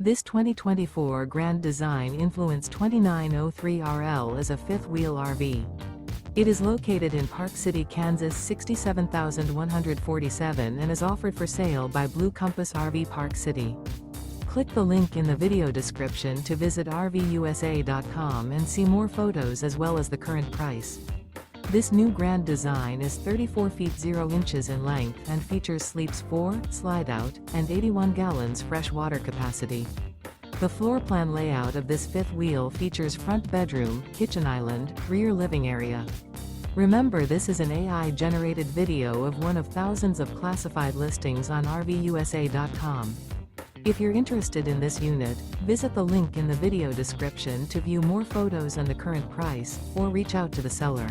This 2024 Grand Design Influence 2903RL is a fifth-wheel RV. It is located in Park City, Kansas 67147 and is offered for sale by Blue Compass RV Park City. Click the link in the video description to visit RVUSA.com and see more photos as well as the current price. This new Grand Design is 34 feet 0 inches in length and features sleeps 4, Slideout, and 81 gallons fresh water capacity. The floor plan layout of this fifth wheel features front bedroom, kitchen island, rear living area. Remember, this is an AI-generated video of one of thousands of classified listings on RVUSA.com. If you're interested in this unit, visit the link in the video description to view more photos and the current price, or reach out to the seller.